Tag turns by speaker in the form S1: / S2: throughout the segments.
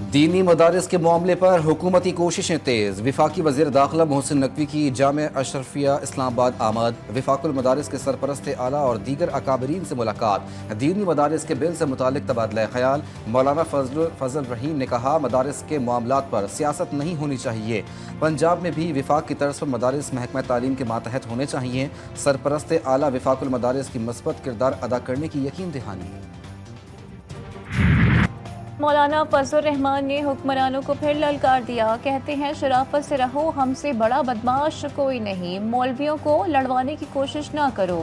S1: दीनी मदारिस के मामले पर हुकूमती कोशिशें तेज़। वफाकी वज़ीर दाखिला मोहसिन नकवी की जामिया अशरफिया इस्लामाबाद आमद। वफाकुल मदारिस के सरपरस्त आला और दीगर अकाबरीन से मुलाकात। दीनी मदारिस के बिल से मुतालिक तबादला ख्याल। मौलाना फजल रहीम ने कहा, मदारिस के मामलात पर सियासत नहीं होनी चाहिए। पंजाब में भी वफाक की तर्ज पर मदारिस महकमा तालीम के मातहत होने चाहिए। सरपरस्त आला वफाकुल मदारिस की मस्बत किरदार अदा करने की यकीन दहानी।
S2: मौलाना फजल रहमान ने हुक्मरानों को फिर ललकार दिया। कहते हैं, शराफत से रहो, हमसे बड़ा बदमाश कोई नहीं। मौलवियों को लड़वाने की कोशिश ना करो।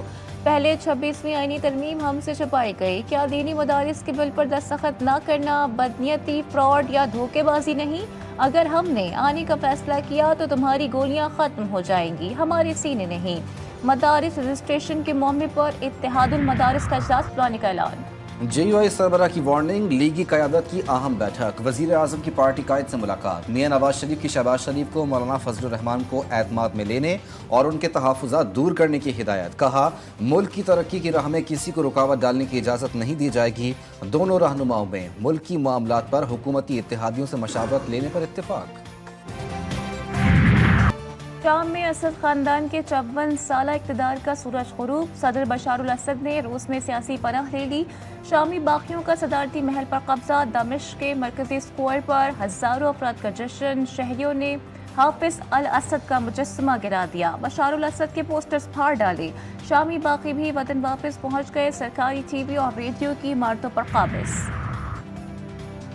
S2: पहले 26वीं आईनी तरमीम हमसे छुपाई गई। क्या दीनी मदारिस के बिल पर दस्तखत ना करना बदनीयती, फ्रॉड या धोखेबाजी नहीं? अगर हमने आने का फैसला किया तो तुम्हारी गोलियां खत्म हो जाएंगी, हमारे सीने नहीं। मदारिस रजिस्ट्रेशन के मौके पर इत्तेहादुल मदारिस का इजलास बुलाने का ऐलान।
S1: JUI सरबराह की वार्निंग। लीगी क़यादत की अहम बैठक। वज़ीर आज़म की पार्टी कायद से मुलाकात। मियां नवाज शरीफ की शहबाज शरीफ को मौलाना फजल रहमान को एतमाद में लेने और उनके तहफ़्फ़ुज़ात दूर करने की हिदायत। कहा, मुल्क की तरक्की की राह में किसी को रुकावट डालने की इजाज़त नहीं दी जाएगी। दोनों रहनुमाओं में मुल्की मामलात पर हुकूमती इत्तेहादियों से मशावरत लेने पर इत्तेफाक।
S2: शाम में असद खानदान के 54 साला इक़्तिदार का सूरज ग़ुरूब। सदर बशारुल असद ने रूस में सियासी पनाह ले ली। शामी बागियों का सदारती महल पर कब्जा। दमिश्क के मरकजी स्क्वायर पर हज़ारों अफराद का जश्न। शहरियों ने हाफिज अल असद का मुजस्समा गिरा दिया। बशारुल असद के पोस्टर्स फाड़ डाले। शामी बागी भी वतन वापस पहुँच गए। सरकारी TV और रेडियो की इमारतों पर काबिज।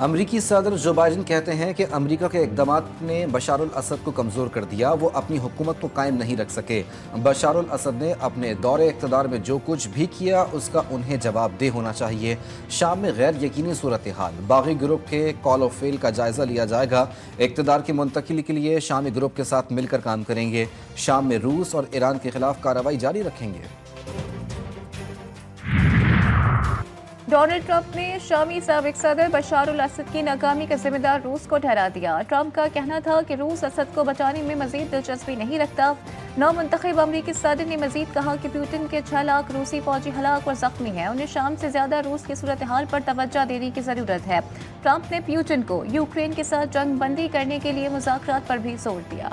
S1: अमरीकी सदर जो बाइडन कहते हैं कि अमरीका के इक़दामात ने बशारुल असद को कमज़ोर कर दिया। वो अपनी हुकूमत को कायम नहीं रख सके। बशारुल असद ने अपने दौरे इक़्तिदार में जो कुछ भी किया उसका उन्हें जवाबदेह होना चाहिए। शाम में गैर यकीनी सूरत हाल। बागी ग्रुप के कॉल ऑफ फेल का जायज़ा लिया जाएगा। इक़्तिदार की मुंतकिली के लिए शामी ग्रुप के साथ मिलकर काम करेंगे। शाम में रूस और ईरान के खिलाफ कार्रवाई जारी रखेंगे।
S2: डोनाल्ड ट्रंप ने शामी साबिक सदर बशारुल असद की नाकामी का जिम्मेदार रूस को ठहरा दिया। ट्रंप का कहना था कि रूस असद को बचाने में मजीद दिलचस्पी नहीं रखता। नौमुंतखब अमरीकी सदर ने मजीद कहा कि पुतिन के 6 लाख रूसी फौजी हलाक और जख्मी हैं। उन्हें शाम से ज्यादा रूस की सूरत हाल पर तवज्जो देने की जरूरत है। ट्रंप ने पुतिन को यूक्रेन के साथ जंग बंदी करने के लिए मुज़ाकरात पर भी जोर दिया।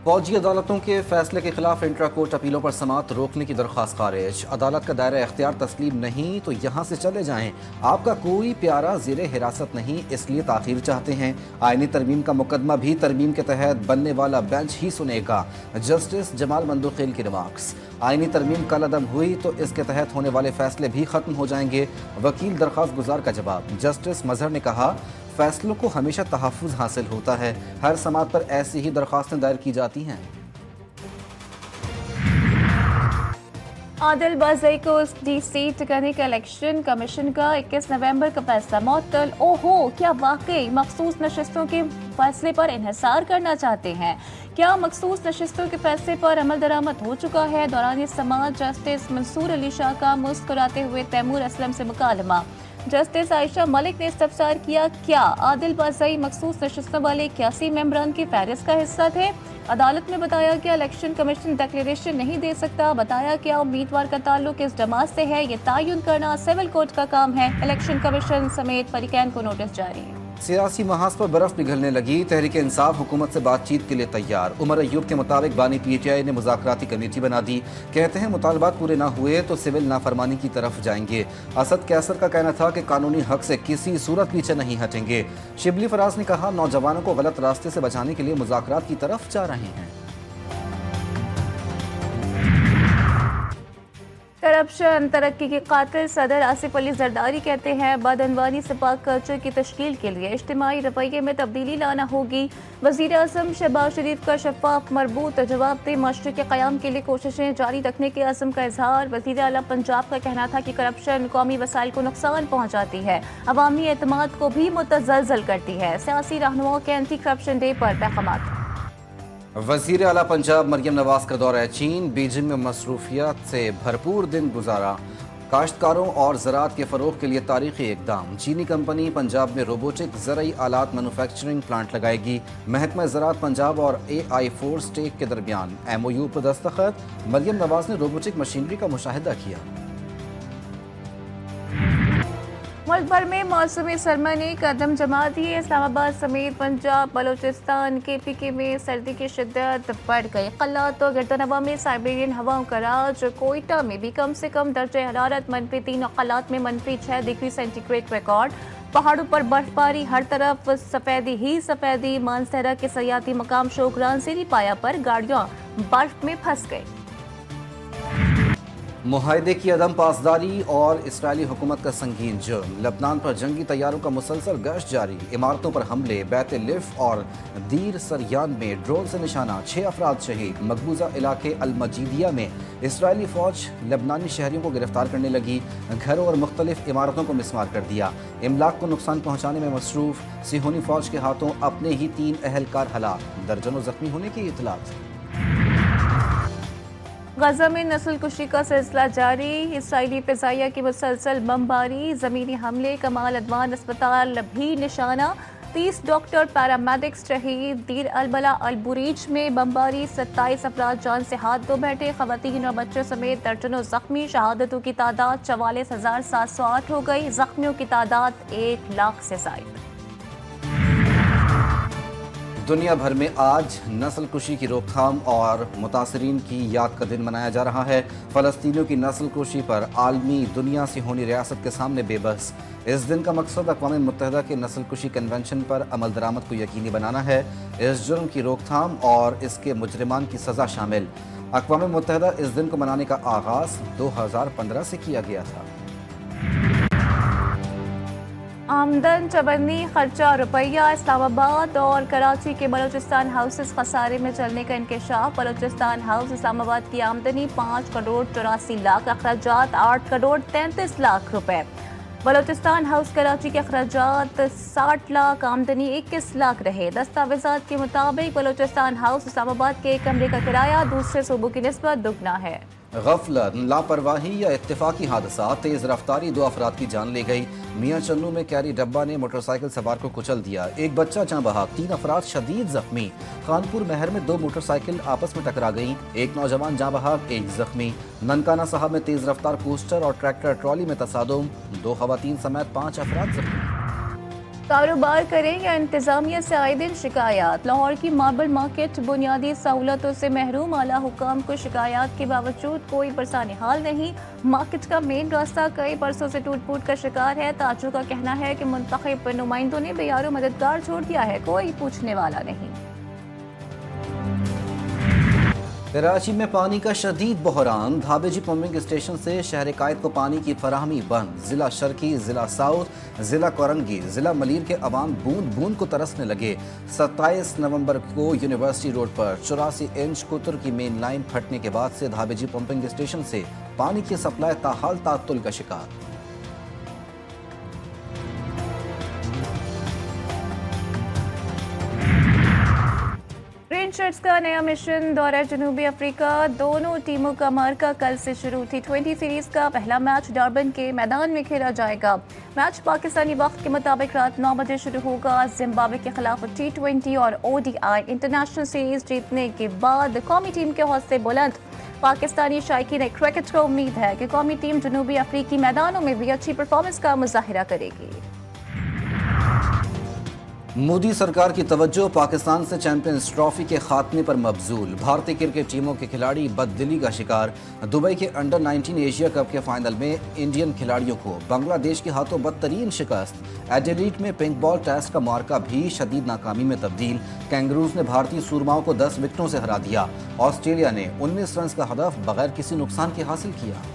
S1: फौजी अदालतों के फैसले के खिलाफ इंट्रा कोर्ट अपीलों पर समाअत रोकने की दरख्वास्त खारिज। अदालत का दायरा इख्तियार तस्लीम नहीं तो यहाँ से चले जाएं। आपका कोई प्यारा ज़ेरे हिरासत नहीं, इसलिए ताख़ीर चाहते हैं। आईनी तरमीम का मुकदमा भी तरमीम के तहत बनने वाला बेंच ही सुनेगा। जस्टिस जमाल मंदोखेल की रिमार्क्स। आईनी तरमीम कल अदम हुई तो इसके तहत होने वाले फैसले भी ख़त्म हो जाएंगे। वकील दरख्वास्त गुजार का जवाब। जस्टिस मजहर ने कहा, फैसलों को हमेशा तहफ़्फ़ुज़ हासिल होता है। हर समात पर ऐसी ही दरख्वास्तें दायर की जाती हैं।
S2: आदिल बाज़ई को DC टिकाने का इलेक्शन कमीशन का 21 नवंबर का फैसला मअतल। ओहो, क्या वाकई मखसूस नशिस्तों के फैसले पर इन्हिसार करना चाहते हैं? क्या मखसूस नशिस्तों के फैसले पर अमल दरामद हो चुका है? दौरान समाअत जस्टिस मंसूर अली शाह का मुस्कुराते हुए तैमूर असलम से मुकालमा। जस्टिस आयशा मलिक ने इस्तफसार किया, क्या आदिल बाज़ई मखसूस नशिस्तों वाले 81 मेंबरान की फहरिस्त का हिस्सा थे? अदालत में बताया गया इलेक्शन कमीशन डिक्लेरेशन नहीं दे सकता। बताया क्या उम्मीदवार का ताल्लुक इस जमात से है, ये तयन करना सिविल कोर्ट का काम है। इलेक्शन कमीशन समेत फरीकैन को नोटिस जारी।
S1: सियासी महाज पर बर्फ पिघलने लगी। तहरीक इंसाफ हुकूमत से बातचीत के लिए तैयार। उमर अयूब के मुताबिक बानी PTI ने मुज़ाकराती कमेटी बना दी। कहते हैं मुतालबात पूरे ना हुए तो सिविल नाफरमानी की तरफ जाएंगे। असद कैसर का कहना था कि कानूनी हक से किसी सूरत पीछे नहीं हटेंगे। शिबली फराज ने कहा, नौजवानों को गलत रास्ते से बचाने के लिए मुज़ाकरात की तरफ जा रहे हैं।
S2: करप्शन तरक्की के कातिल। सदर आसिफ अली जरदारी कहते हैं, बदअनवानी से पाक कल्चर की तश्कील के लिए इज्तिमाई रवैये में तब्दीली लाना होगी। वज़ीर आज़म शहबाज शरीफ का शफाफ, मरबूत, जवाबदेह माशरे के क़याम के लिए कोशिशें जारी रखने के अज़्म का इजहार। वज़ीर आला पंजाब का कहना था कि करप्शन कौमी वसाइल को नुकसान पहुँचाती है, अवामी एतमाद को भी मुतज़लज़ल करती है। सियासी रहनुमाओं के एंटी करप्शन डे पर पैगामात।
S1: वज़ीर आला पंजाब मरियम नवाज का दौरा चीन। बीजिंग में मसरूफियात से भरपूर दिन गुजारा। काश्तकारों और ज़राअत के फ़रोग़ के लिए तारीख़ी इक़दाम। चीनी कंपनी पंजाब में रोबोटिक ज़रई आलात मैन्युफैक्चरिंग प्लांट लगाएगी। महकमा ज़राअत पंजाब और AI4 टेक के दरमियान MOU पर दस्तखत। मरियम नवाज ने रोबोटिक मशीनरी का मुशाहिदा किया।
S2: मुल्क भर में मौसमी सरमा ने कदम जमा दिए। इस्लामाबाद समेत पंजाब, बलूचिस्तान, KPK में सर्दी की शिद्दत बढ़ गई। कल्लात और गिरदनवा में साइबेरियन हवाओं का राज। कोयटा में भी कम से कम दर्जे हरारत -3 और कल्लात में -6 डिग्री सेंटीग्रेड रिकॉर्ड। पहाड़ों पर बर्फबारी, हर तरफ सफेदी ही सफेदी। मानसहरा के सयाती मकाम शोकरान सीरी पाया पर गाड़ियां बर्फ में फंस गई।
S1: मुआहदे की अदम पासदारी और इसराइली हुकूमत का संगीन जुर्म। लबनान पर जंगी तैयारों का मुसलसल गश्त जारी। इमारतों पर हमले। बैत लिफ और दीर सरयान में ड्रोन से निशाना। 6 अफराद शहीद। मकबूजा इलाके अल मजीदिया में इसराइली फौज लबनानी शहरियों को गिरफ्तार करने लगी। घरों और मुख्तलिफ इमारतों को मिसमार कर दिया। इमलाक को नुकसान पहुँचाने में मसरूफ सिहोनी फौज के हाथों अपने ही 3 अहलकार हलाक। दर्जनों जख्मी होने की इतलात।
S2: गजा में नस्ल कुशी का सिलसिला जारी। इसराइली फ़िज़ाइया की मुसलसल बमबारी, ज़मीनी हमले। कमाल अदवान अस्पताल भी निशाना। 30 डॉक्टर पैरामेडिक्स शहीद। दीर अलबला अल बुरीज में बमबारी। 27 अफराद जान से हाथ धो बैठे। ख़वातीन और बच्चों समेत दर्जनों जख्मी। शहादतों की तादाद 44,708 हो गई। जख्मियों की तादाद 1 लाख से ज़ायद।
S1: दुनिया भर में आज नस्ल कुशी की रोकथाम और मुतासरीन की याद का दिन मनाया जा रहा है। फ़लस्तीनियों की नस्ल कुशी पर आलमी दुनिया से होनी रियासत के सामने बेबस। इस दिन का मकसद अक़वाम मुत्तहिदा के नस्ल कुशी कन्वेंशन पर अमल दरामद को यकीनी बनाना है। इस जुर्म की रोकथाम और इसके मुजरिमान की सज़ा शामिल। अक़वाम मुत्तहिदा इस दिन को मनाने का आगाज़ 2015 से किया गया था।
S2: आमदन चबन्नी खर्चा रुपया। इस्लामाबाद और कराची के बलूचिस्तान हाउसेस खसारे में चलने का इंकशाफ। बलूचिस्तान हाउस इस्लामाबाद की आमदनी 5 करोड़ 84 लाख, अखराजात 8 करोड़ 33 लाख रुपए। बलूचिस्तान हाउस कराची के अखराजात 60 लाख, आमदनी 21 लाख रहे। दस्तावेजात के मुताबिक बलूचिस्तान हाउस इस्लामाबाद के एक कमरे का किराया दूसरे सूबों की निस्बत दुगना है।
S1: गफलत, लापरवाही या इत्तेफाकी हादसा। तेज रफ्तारी, 2 अफराद की जान ले गई। मियाँ चन्नू में कैरी डब्बा ने मोटरसाइकिल सवार को कुचल दिया। एक बच्चा जाँ बहक, 3 अफराद शदीद जख्मी। खानपुर महर में 2 मोटरसाइकिल आपस में टकरा गईं। एक नौजवान जाँ बहक, 1 जख्मी। ननकाना साहब में तेज रफ्तार कोस्टर और ट्रैक्टर ट्रॉली में तसादुम, 2 खवातीन समेत 5 अफराद जख्मी।
S2: कारोबार करें या इंतजामिया से आए दिन शिकायत। लाहौर की मार्बल मार्केट बुनियादी सहूलतों से महरूम। आला हुकाम को शिकायत के बावजूद कोई बरसाने हाल नहीं। मार्केट का मेन रास्ता कई बरसों से टूट फूट का शिकार है। ताजों का कहना है कि मुंतखब नुमाइंदों ने बेयारो मददगार छोड़ दिया है, कोई पूछने वाला नहीं।
S1: कराची में पानी का शदीद बहरान। धाबेजी पंपिंग स्टेशन से शहर कायद को पानी की फराहमी बंद। जिला शर्की, जिला साउथ, जिला कोरंगी, जिला मलीर के अवाम बूंद बूंद को तरसने लगे। 27 नवंबर को यूनिवर्सिटी रोड पर 84 इंच कुतर की मेन लाइन फटने के बाद से धाबेजी पंपिंग स्टेशन से पानी की सप्लाई ताहाल तातुल का शिकार।
S2: रेंजर्स का नया मिशन दौरा जनूबी अफ्रीका। दोनों टीमों का मार्का कल से शुरू। T20 सीरीज का पहला मैच डरबन के मैदान में खेला जाएगा। मैच पाकिस्तानी वक्त के मुताबिक रात 9 बजे शुरू होगा। जिम्बाब्वे के खिलाफ T20 और ODI इंटरनेशनल सीरीज जीतने के बाद कौमी टीम के हौसले बुलंद। पाकिस्तानी शायकीन क्रिकेट को उम्मीद है कि कौमी टीम जनूबी अफ्रीकी मैदानों में भी अच्छी परफॉर्मेंस का मुजाहिरा करेगी।
S1: मोदी सरकार की तवज्जो पाकिस्तान से चैंपियंस ट्रॉफी के खात्मे पर मबजूल। भारतीय क्रिकेट टीमों के खिलाड़ी बददिली का शिकार। दुबई के अंडर 19 एशिया कप के फाइनल में इंडियन खिलाड़ियों को बांग्लादेश के हाथों बदतरीन शिकस्त। एडिलेड में पिंक बॉल टेस्ट का मार्का भी शदीद नाकामी में तब्दील। कैंगरूज ने भारतीय सूरमाओं को 10 विकेटों से हरा दिया। ऑस्ट्रेलिया ने 19 रन का हदफ बगैर किसी नुकसान के हासिल किया।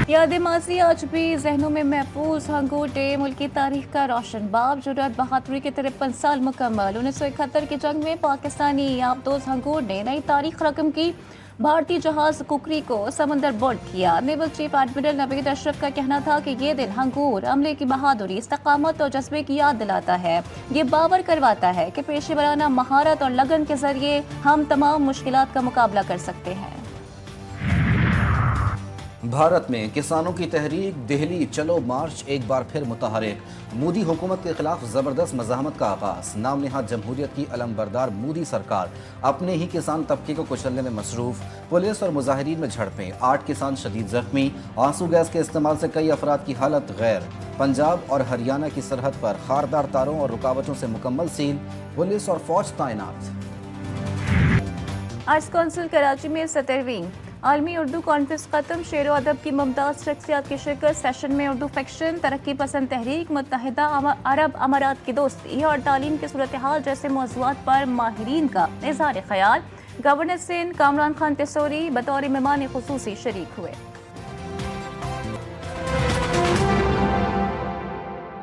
S2: याद माजी आज भी जहनों में महफूज। हंगोर डे मुल्क की तारीख का रोशन बाब। जुर्रत बहादुरी के 53 साल मुकम्मल। 1971 की जंग में पाकिस्तानी आबदोज हंगोर ने नई तारीख रकम की। भारतीय जहाज कुकरी को समंदर बोर्ड किया। Naval chief admiral Naveed Ashraf का कहना था कि ये दिन हंगोर अमले की बहादुरी, इस्तकामत और जज्बे की याद दिलाता है। ये बावर करवाता है कि पेशेवराना महारत और लगन के जरिए हम तमाम मुश्किलात का मुकाबला कर सकते हैं।
S1: भारत में किसानों की तहरीक दिल्ली चलो मार्च एक बार फिर मुतहरिक। मोदी हुकूमत के खिलाफ जबरदस्त मज़ाहमत का आगाज। नाम निहाद जमहूरियत की अलमबरदार मोदी सरकार अपने ही किसान तबके को कुचलने में मसरूफ। पुलिस और मुजाहिरीन में झड़पें, 8 किसान शदीद जख्मी। आंसू गैस के इस्तेमाल से कई अफराद की हालत गैर। पंजाब और हरियाणा की सरहद पर खारदार तारों और रुकावटों से मुकम्मल सील। पुलिस और फौज तैनात।
S2: आर्ट्स काउंसिल कराची में 17वीं आलमी उर्दू कॉन्फ्रेंस खत्म। शेर व अदब की मुमताज़ शख्सियात की शिरकत। सेशन में उर्दू फिक्शन, तरक्की पसंद तहरीक, मुत्तहिदा अरब अमारात की दोस्ती और तालीम की सूरत हाल जैसे मौज़ूआत पर माहिरीन का इज़हार ख्याल। गवर्नर सिंध कामरान खान तिसोरी बतौर मेहमान खुसूसी शरीक हुए।